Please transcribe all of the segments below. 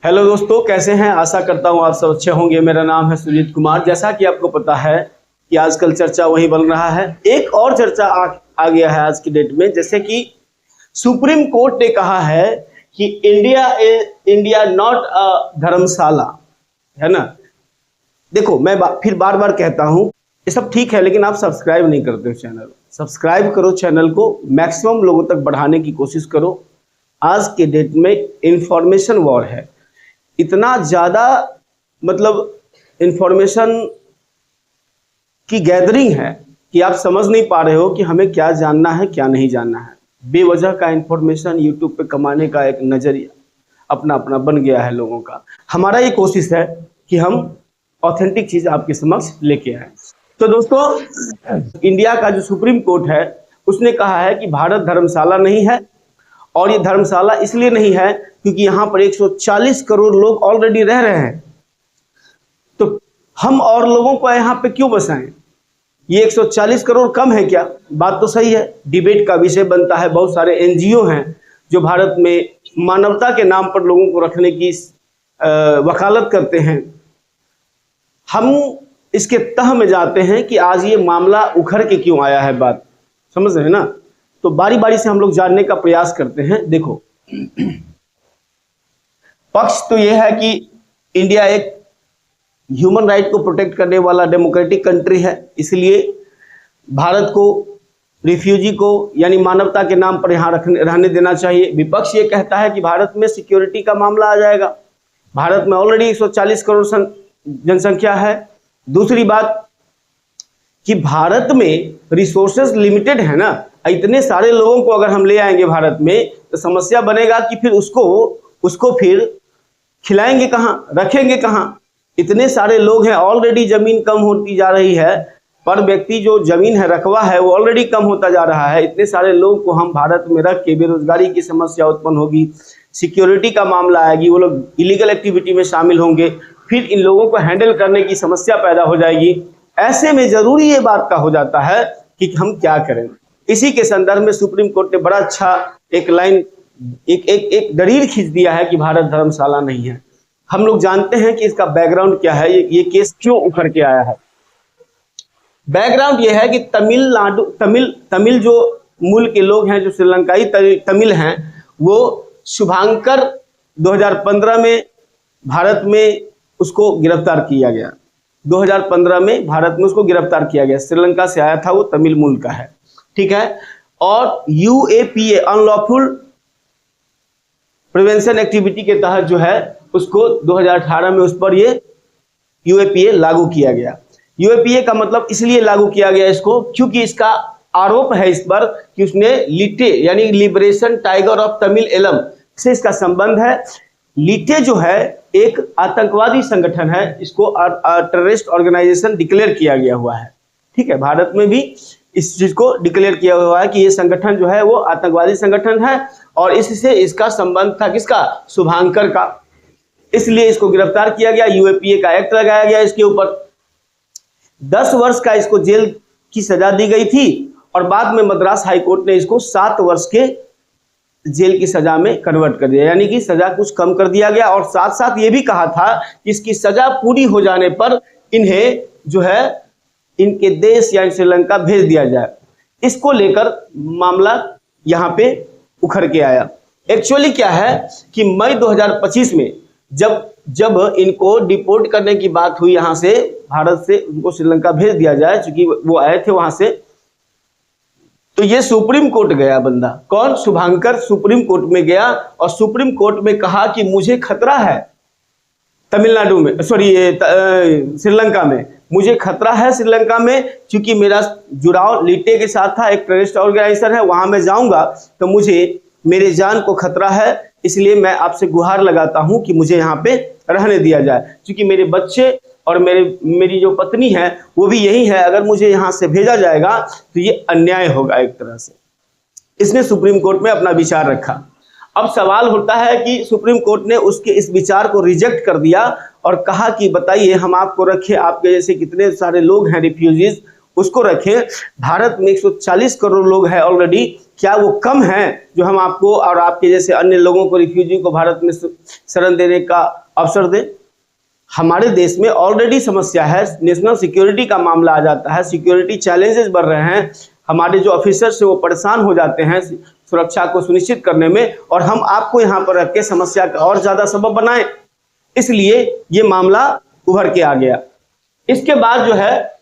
Hello दोस्तों, कैसे हैं? आशा करता हूं आप सब अच्छे होंगे। मेरा नाम है सुजीत कुमार। जैसा कि आपको पता है कि आजकल चर्चा वही बन रहा है। एक और चर्चा आ गया है आज की डेट में, जैसे कि सुप्रीम कोर्ट ने कहा है कि इंडिया नॉट अ धर्मशाला, है ना। देखो, मैं फिर बार बार कहता हूं, ये सब ठीक है, लेकिन आप सब्सक्राइब नहीं करते हो चैनल। सब्सक्राइब करो चैनल को, मैक्सिमम लोगों तक बढ़ाने की कोशिश करो। आज के डेट में इंफॉर्मेशन वॉर है, इतना ज़्यादा मतलब इंफॉर्मेशन की गैदरिंग है कि आप समझ नहीं पा रहे हो कि हमें क्या जानना है क्या नहीं जानना है। बेवजह का इंफॉर्मेशन यूट्यूब पे कमाने का एक नज़रिया अपना अपना बन गया है लोगों का। हमारा ये कोशिश है कि हम ऑथेंटिक चीज़ आपके समक्ष लेके आए। तो दोस्तों, इंडिया का जो सुप्रीम कोर्ट है उसने कहा है कि भारत धर्मशाला नहीं है, और ये धर्मशाला इसलिए नहीं है क्योंकि यहाँ पर 140 करोड़ लोग ऑलरेडी रह रहे हैं। तो हम और लोगों को यहाँ पे क्यों बसाएं? ये 140 करोड़ कम है क्या? बात तो सही है, डिबेट का विषय बनता है। बहुत सारे एनजीओ हैं जो भारत में मानवता के नाम पर लोगों को रखने की वकालत करते हैं। हम इसके तह में जाते हैं कि आज ये मामला उखड़ के क्यों आया है, बात समझ रहे हैं ना। तो बारी बारी से हम लोग जानने का प्रयास करते हैं। देखो, पक्ष तो यह है कि इंडिया एक ह्यूमन राइट को प्रोटेक्ट करने वाला डेमोक्रेटिक कंट्री है, इसलिए भारत को रिफ्यूजी को यानी मानवता के नाम पर यहाँ रहने देना चाहिए। विपक्ष ये कहता है कि भारत में सिक्योरिटी का मामला आ जाएगा। भारत में ऑलरेडी 140 करोड़ जनसंख्या है। दूसरी बात कि भारत में रिसोर्सेज लिमिटेड है ना, इतने सारे लोगों को अगर हम ले आएंगे भारत में तो समस्या बनेगा कि फिर उसको फिर खिलाएंगे कहाँ, रखेंगे कहाँ? इतने सारे लोग हैं, ऑलरेडी जमीन कम होती जा रही है, पर व्यक्ति जो जमीन है, रकबा है, वो ऑलरेडी कम होता जा रहा है। इतने सारे लोग को हम भारत में रख के बेरोजगारी की समस्या उत्पन्न होगी, सिक्योरिटी का मामला आएगी, वो लोग इलीगल एक्टिविटी में शामिल होंगे, फिर इन लोगों को हैंडल करने की समस्या पैदा हो जाएगी। ऐसे में जरूरी ये बात का हो जाता है कि हम क्या करें। इसी के संदर्भ में सुप्रीम कोर्ट ने बड़ा अच्छा एक लाइन एक दलील खींच दिया है कि भारत धर्मशाला नहीं है। हम लोग जानते हैं कि इसका बैकग्राउंड क्या है, ये केस क्यों उखड़ के आया है। बैकग्राउंड ये है कि तमिल जो मूल के लोग हैं, जो श्रीलंकाई तमिल हैं, वो शुभांकर 2015 में भारत में उसको गिरफ्तार किया गया। 2015 में भारत में उसको गिरफ्तार किया गया। श्रीलंका से आया था, वो तमिल मूल का है, ठीक है। और UAPA अनलॉफुल प्रिवेंशन एक्टिविटी के तहत जो है उसको 2018 में उस पर ये UAPA लागू किया गया। UAPA का मतलब इसलिए लागू किया गया इसको क्योंकि इसका आरोप है इस पर कि उसने लिटे यानी liberation tiger of Tamil Eelam से इसका संबंध है। लिटे जो है एक आतंकवादी संगठन है, इसको टेररिस्ट ऑर्गेनाइजेशन डिक्लेयर किया गया हुआ है, ठीक है। भारत में भी इस चीज को डिक्लेयर किया हुआ है कि ये संगठन जो है वो आतंकवादी संगठन है, और इससे इसका संबंध था किसका? शुभांकर का। इसलिए इसको गिरफ्तार किया गया, UAPA का एक्ट लगाया गया इसके ऊपर। 10 वर्ष का इसको जेल की सजा दी गई थी, और बाद में मद्रास हाईकोर्ट ने इसको 7 वर्ष के जेल की सजा में कन्वर्ट कर दिया, यानी कि सजा कुछ कम कर दिया गया। और साथ साथ ये भी कहा था कि इसकी सजा पूरी हो जाने पर इन्हें जो है इनके देश या श्रीलंका भेज दिया जाए। इसको लेकर मामला यहाँ पे उखड़ के आया। एक्चुअली क्या है कि मई 2025 में जब इनको डिपोर्ट करने की बात हुई, यहाँ से भारत से उनको श्रीलंका भेज दिया जाए, क्योंकि वो आए थे वहां से, तो ये सुप्रीम कोर्ट गया बंदा। कौन? शुभांकर सुप्रीम कोर्ट में गया और सुप्रीम कोर्ट में कहा कि मुझे खतरा है तमिलनाडु में, सॉरी श्रीलंका में, मुझे खतरा है श्रीलंका में, क्योंकि मेरा जुड़ाव लिटे के साथ था, एक टेररिस्ट ऑर्गेनाइजेशन है, वहां मैं जाऊंगा तो मुझे मेरे जान को खतरा है, इसलिए मैं आपसे गुहार लगाता हूं कि मुझे यहाँ पे रहने दिया जाए, क्योंकि मेरे बच्चे और मेरी जो पत्नी है वो भी यही है। अगर मुझे यहाँ से भेजा जाएगा तो ये अन्याय होगा एक तरह से। इसने सुप्रीम कोर्ट में अपना विचार रखा। अब सवाल होता है कि सुप्रीम कोर्ट ने उसके इस विचार को रिजेक्ट कर दिया और कहा कि बताइए, हम आपको रखे, आपके जैसे कितने सारे लोग हैं रिफ्यूजीज, उसको रखें। भारत में 140 करोड़ लोग हैं ऑलरेडी, क्या वो कम है जो हम आपको और आपके जैसे अन्य लोगों को, रिफ्यूजी को भारत में शरण देने का अवसर दें? हमारे देश में ऑलरेडी समस्या है, नेशनल सिक्योरिटी का मामला आ जाता है, सिक्योरिटी चैलेंजेस बढ़ रहे हैं, हमारे जो ऑफिसर्स हैं वो परेशान हो जाते हैं सुरक्षा को सुनिश्चित करने में, और हम आपको यहाँ पर रख के समस्या का और ज्यादा सबब बनाएं, इसलिए ये मामला उभर के आ गया। इसके बाद जो है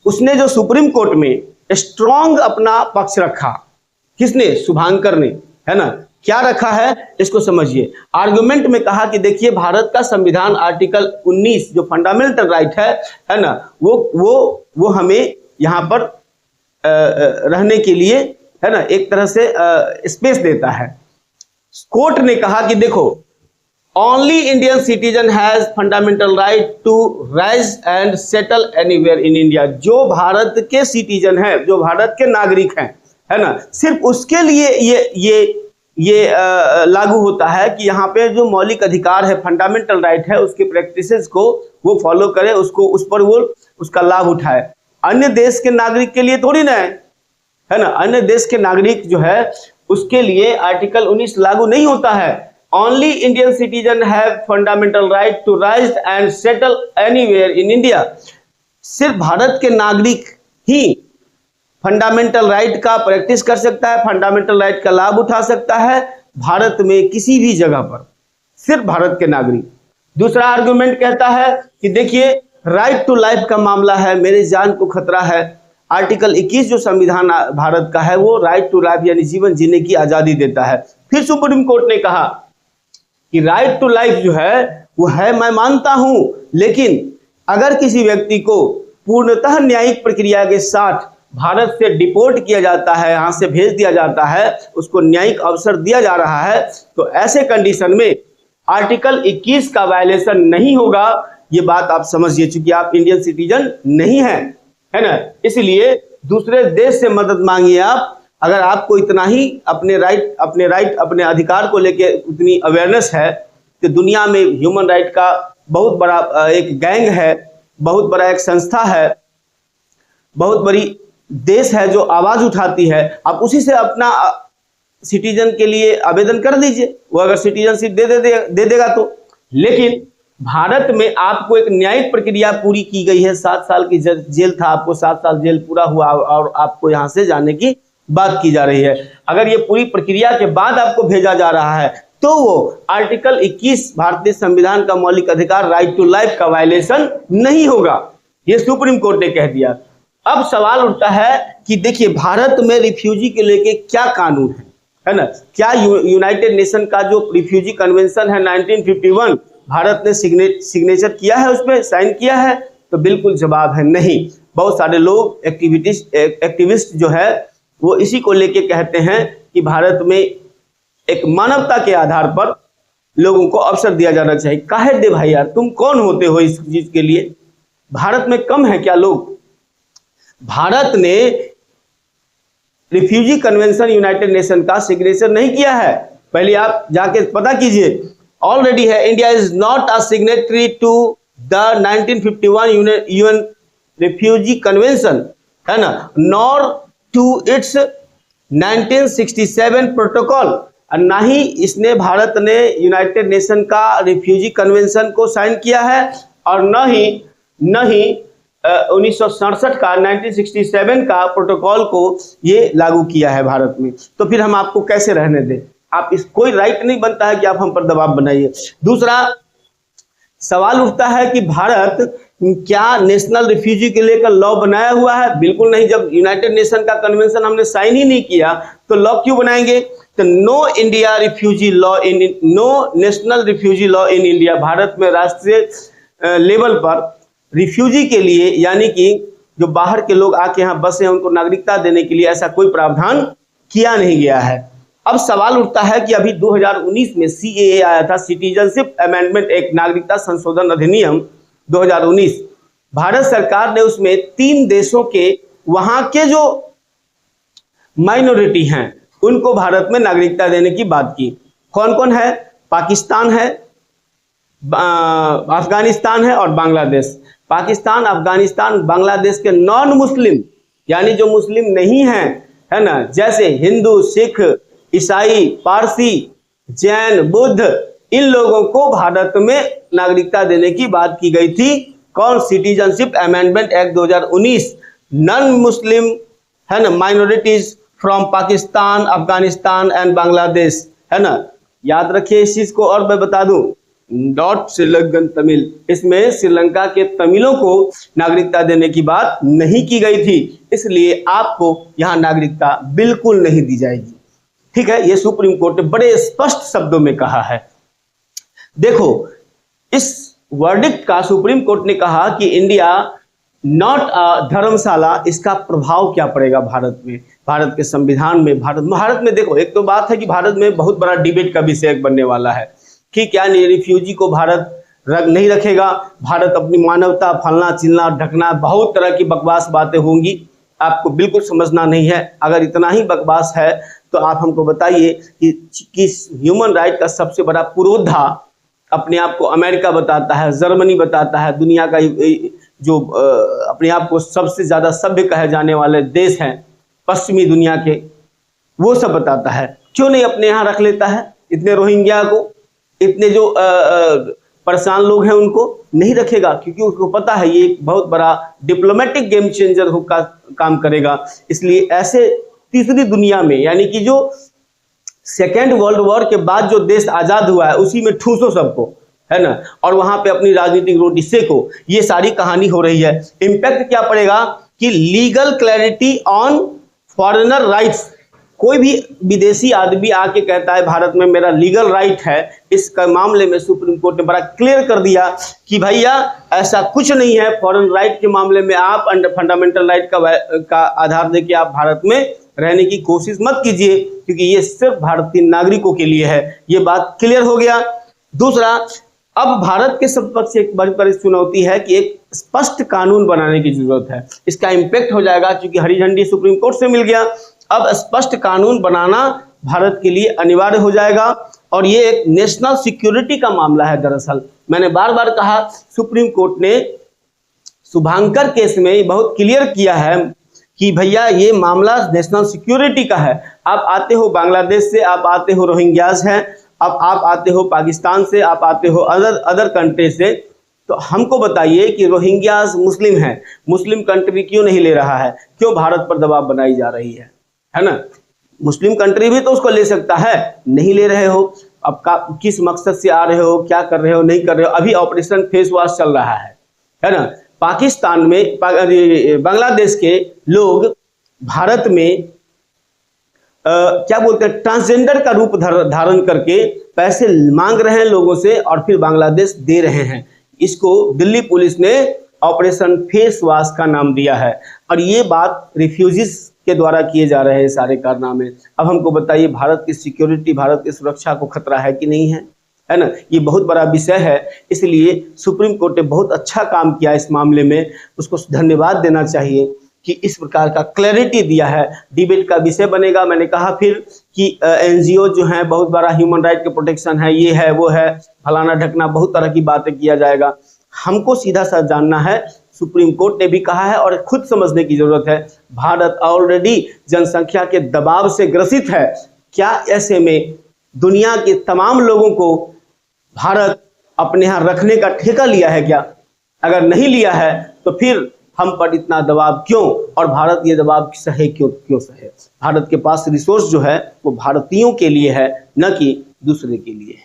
उसने जो सुप्रीम कोर्ट में स्ट्रॉन्ग अपना पक्ष रखा, किसने? शुभांकर ने, है ना। क्या रखा है इसको समझिए। आर्गुमेंट में कहा कि देखिए भारत का संविधान आर्टिकल 19 जो फंडामेंटल राइट है ना, वो हमें यहाँ पर रहने के लिए, है ना, एक तरह से स्पेस देता है। कोर्ट ने कहा कि देखो, only Indian citizen has fundamental right to rise and settle anywhere in India. जो भारत के सिटीजन हैं, जो भारत के नागरिक हैं, है ना, सिर्फ उसके लिए ये लागू होता है कि यहाँ पे जो मौलिक अधिकार है, फंडामेंटल राइट है, उसके प्रैक्टिसेस को वो फॉलो करे, उसको उस पर वो उसका लाभ उठाए। अन्य देश के नागरिक के लिए थोड़ी ना है ना। अन्य देश के नागरिक जो है उसके लिए आर्टिकल 19 लागू नहीं होता है। Only Indian citizen have fundamental right to rise and settle anywhere in India. सिर्फ भारत के नागरिक ही फंडामेंटल राइट का प्रैक्टिस कर सकता है, फंडामेंटल राइट का लाभ उठा सकता है भारत में किसी भी जगह पर, सिर्फ भारत के नागरिक। दूसरा आर्गुमेंट कहता है कि देखिए राइट टू लाइफ का मामला है, मेरे जान को खतरा है। आर्टिकल 21 जो संविधान भारत का है वो राइट टू लाइफ यानी जीवन जीने की आजादी देता है। फिर सुप्रीम कोर्ट ने कहा कि राइट टू लाइफ जो है वो है, मैं मानता हूं, लेकिन अगर किसी व्यक्ति को पूर्णतः न्यायिक प्रक्रिया के साथ भारत से डिपोर्ट किया जाता है, यहां से भेज दिया जाता है, उसको न्यायिक अवसर दिया जा रहा है, तो ऐसे कंडीशन में आर्टिकल 21 का वायलेशन नहीं होगा। ये बात आप समझिए, चूंकि आप इंडियन सिटीजन नहीं हैं, है ना, इसलिए दूसरे देश से मदद मांगिए आप। अगर आपको इतना ही अपने राइट अपने अधिकार को लेके उतनी अवेयरनेस है, तो दुनिया में ह्यूमन राइट का बहुत बड़ा एक गैंग है, बहुत बड़ा एक संस्था है, बहुत बड़ी देश है जो आवाज उठाती है। आप उसी से अपना सिटीजन के लिए आवेदन कर दीजिए, वो अगर सिटीजनशिप दे देगा तो। लेकिन भारत में आपको एक न्यायिक प्रक्रिया पूरी की गई है, 7 साल की जेल था, आपको 7 साल जेल पूरा हुआ और आपको यहां से जाने की बात की जा रही है। अगर ये पूरी प्रक्रिया के बाद आपको भेजा जा रहा है तो वो आर्टिकल 21 भारतीय संविधान का मौलिक अधिकार राइट टू लाइफ का वायलेशन नहीं होगा, ये सुप्रीम कोर्ट ने कह दिया। अब सवाल उठता है कि देखिए भारत में रिफ्यूजी के लेके क्या कानून है ना। क्या यूनाइटेड नेशन का जो रिफ्यूजी कन्वेंशन है 1951 भारत ने सिग्नेचर किया है, उस पर साइन किया है? तो बिल्कुल जवाब है नहीं। बहुत सारे लोग एक्टिविस्ट जो है वो इसी को लेके कहते हैं कि भारत में एक मानवता के आधार पर लोगों को अवसर दिया जाना चाहिए। काहे दे भाई यार, तुम कौन होते हो इस चीज के लिए? भारत में कम है क्या लोग? भारत ने रिफ्यूजी कन्वेंशन यूनाइटेड नेशन का सिग्नेचर नहीं किया है, पहले आप जाके पता कीजिए। ऑलरेडी है, India is not a signatory to the 1951 UN refugee convention, है ना, नॉर टू इट्स 1967 प्रोटोकॉल, और ना ही इसने भारत ने यूनाइटेड नेशन का रिफ्यूजी कन्वेंशन को साइन किया है, और न ही 1967 का 1967 का प्रोटोकॉल को ये लागू किया है भारत में। तो फिर हम आपको कैसे रहने दें? आप इस कोई राइट नहीं बनता है कि आप हम पर दबाव बनाइए। दूसरा सवाल उठता है कि भारत क्या नेशनल रिफ्यूजी के लेकर लॉ बनाया हुआ है? बिल्कुल नहीं। जब यूनाइटेड नेशन का कन्वेंशन हमने साइन ही नहीं किया तो लॉ क्यों बनाएंगे? तो no India refugee law in no national refugee law in India. Bharat में राष्ट्रीय लेवल पर रिफ्यूजी के लिए, यानी कि जो बाहर के लोग आके यहाँ बसे हैं, उनको नागरिकता देने के लिए ऐसा कोई प्रावधान किया नहीं गया है। अब सवाल उठता है कि अभी 2019 में सीएए आया था, सिटीजनशिप अमेंडमेंट एक्ट, नागरिकता संशोधन अधिनियम 2019। भारत सरकार ने उसमें 3 देशों के वहां के जो माइनॉरिटी हैं उनको भारत में नागरिकता देने की बात की। कौन कौन है? पाकिस्तान है, अफगानिस्तान है और बांग्लादेश। पाकिस्तान, अफगानिस्तान, बांग्लादेश के नॉन मुस्लिम यानी जो मुस्लिम नहीं हैं, है ना, जैसे हिंदू, सिख, ईसाई, पारसी, जैन, बुद्ध, इन लोगों को भारत में नागरिकता देने की बात की गई थी। कौन? Citizenship amendment act 2019। Non Muslim, है ना, minorities from Pakistan, Afghanistan and Bangladesh, है ना, याद रखिए इस चीज को। और मैं बता दूं, नॉट श्रीलंकन तमिल, इसमें श्रीलंका के तमिलों को नागरिकता देने की बात नहीं की गई थी, इसलिए आपको यहां नागरिकता बिल्कुल नहीं दी जाएगी। ठीक है, ये सुप्रीम कोर्ट ने बड़े स्पष्ट शब्दों में कहा है। देखो, इस वर्डिक्ट का सुप्रीम कोर्ट ने कहा कि इंडिया नॉट अ धर्मशाला, इसका प्रभाव क्या पड़ेगा भारत में, भारत के संविधान में। भारत में देखो, एक तो बात है कि भारत में बहुत बड़ा डिबेट का विषय बनने वाला है कि क्या रिफ्यूजी को भारत नहीं रखेगा, भारत अपनी मानवता फलना चिलना ढकना, बहुत तरह की बकवास बातें होंगी, आपको बिल्कुल समझना नहीं है। अगर इतना ही बकवास है तो आप हमको बताइए कि ह्यूमन राइट का सबसे बड़ा पुरोधा अपने आप को अमेरिका बताता है, जर्मनी बताता है, दुनिया का जो अपने आप को सबसे ज्यादा सभ्य कहे जाने वाले देश हैं पश्चिमी दुनिया के, वो सब बताता है, क्यों नहीं अपने यहाँ रख लेता है? इतने रोहिंग्या को, इतने जो परेशान लोग हैं उनको नहीं रखेगा, क्योंकि उसको पता है ये एक बहुत बड़ा डिप्लोमेटिक गेम चेंजर का काम करेगा। इसलिए ऐसे तीसरी दुनिया में, यानी कि जो सेकेंड वर्ल्ड वॉर के बाद जो देश आजाद हुआ है उसी में ठूसो सबको, है ना, और वहां पे अपनी राजनीतिक रोटी सेको, ये सारी कहानी हो रही है। इंपैक्ट क्या पड़ेगा कि legal clarity on foreigner rights, कोई भी विदेशी आदमी आके कहता है भारत में मेरा लीगल राइट है, इस मामले में सुप्रीम कोर्ट ने बड़ा क्लियर कर दिया कि भैया ऐसा कुछ नहीं है। फॉरेन राइट के मामले में आप फंडामेंटल राइट का आधार देके आप भारत में रहने की कोशिश मत कीजिए, क्योंकि ये सिर्फ भारतीय नागरिकों के लिए है। ये बात क्लियर हो गया। दूसरा, अब भारत के समक्ष एक बड़ी चुनौती है कि एक स्पष्ट कानून बनाने की जरूरत है। इसका इंपैक्ट हो जाएगा क्योंकि हरी झंडी सुप्रीम कोर्ट से मिल गया। अब स्पष्ट कानून बनाना भारत के लिए अनिवार्य हो जाएगा, और ये एक नेशनल सिक्योरिटी का मामला है। दरअसल मैंने बार बार कहा, सुप्रीम कोर्ट ने शुभांकर केस में बहुत क्लियर किया है कि भैया ये मामला नेशनल सिक्योरिटी का है। आप आते हो बांग्लादेश से, आप आते हो रोहिंग्यास हैं, अब आप आते हो पाकिस्तान से, आप आते हो अदर कंट्री से, तो हमको बताइए कि रोहिंग्यास मुस्लिम हैं, मुस्लिम कंट्री क्यों नहीं ले रहा है? क्यों भारत पर दबाव बनाई जा रही है ना? मुस्लिम कंट्री भी तो उसको ले सकता है, नहीं ले रहे हो। अब किस मकसद से आ रहे हो, क्या कर रहे हो, नहीं कर रहे हो? अभी ऑपरेशन फेस वॉश चल रहा है ना? पाकिस्तान में बांग्लादेश के लोग भारत में क्या बोलते हैं, ट्रांसजेंडर का रूप धारण करके पैसे मांग रहे हैं लोगों से और फिर बांग्लादेश दे रहे हैं। इसको दिल्ली पुलिस ने ऑपरेशन फेस वॉश का नाम दिया है, और ये बात रिफ्यूजीज के द्वारा किए जा रहे हैं सारे कारनामे। अब हमको बताइए, भारत की सिक्योरिटी, भारत की सुरक्षा को खतरा है कि नहीं है ना? ये बहुत बड़ा विषय है। इसलिए सुप्रीम कोर्ट ने बहुत अच्छा काम किया इस मामले में, उसको धन्यवाद देना चाहिए कि इस प्रकार का क्लैरिटी दिया है। डिबेट का विषय बनेगा। मैंने कहा फिर कि एनजीओ जो है, बहुत बड़ा ह्यूमन राइट के प्रोटेक्शन है, ये है वो है, फलाना ढकना, बहुत तरह की बातें किया जाएगा। हमको सीधा सा जानना है, सुप्रीम कोर्ट ने भी कहा है और खुद समझने की जरूरत है, भारत ऑलरेडी जनसंख्या के दबाव से ग्रसित है। क्या ऐसे में दुनिया के तमाम लोगों को भारत अपने यहाँ रखने का ठेका लिया है क्या? अगर नहीं लिया है तो फिर हम पर इतना दबाव क्यों, और भारत ये दबाव सहे क्यों सहे? भारत के पास रिसोर्स जो है वो भारतीयों के लिए है, न कि दूसरे के लिए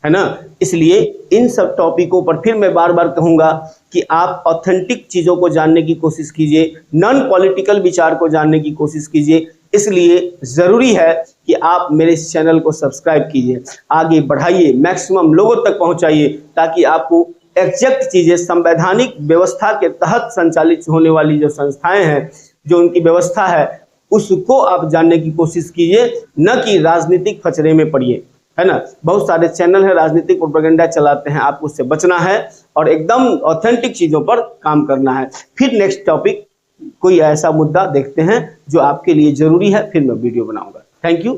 है ना? इसलिए इन सब टॉपिकों पर फिर मैं बार बार कहूंगा कि आप ऑथेंटिक चीज़ों को जानने की कोशिश कीजिए, नॉन पॉलिटिकल विचार को जानने की कोशिश कीजिए। इसलिए ज़रूरी है कि आप मेरे इस चैनल को सब्सक्राइब कीजिए, आगे बढ़ाइए, मैक्सिमम लोगों तक पहुंचाइए, ताकि आपको एग्जैक्ट चीज़ें, संवैधानिक व्यवस्था के तहत संचालित होने वाली जो संस्थाएं हैं, जो उनकी व्यवस्था है, उसको आप जानने की कोशिश कीजिए, न कि राजनीतिक फचरे में पड़िए, है ना? बहुत सारे चैनल है राजनीतिक प्रोपेगेंडा चलाते हैं, आपको उससे बचना है और एकदम ऑथेंटिक चीज़ों पर काम करना है। फिर नेक्स्ट टॉपिक कोई ऐसा मुद्दा देखते हैं जो आपके लिए जरूरी है, फिर मैं वीडियो बनाऊंगा। Thank you.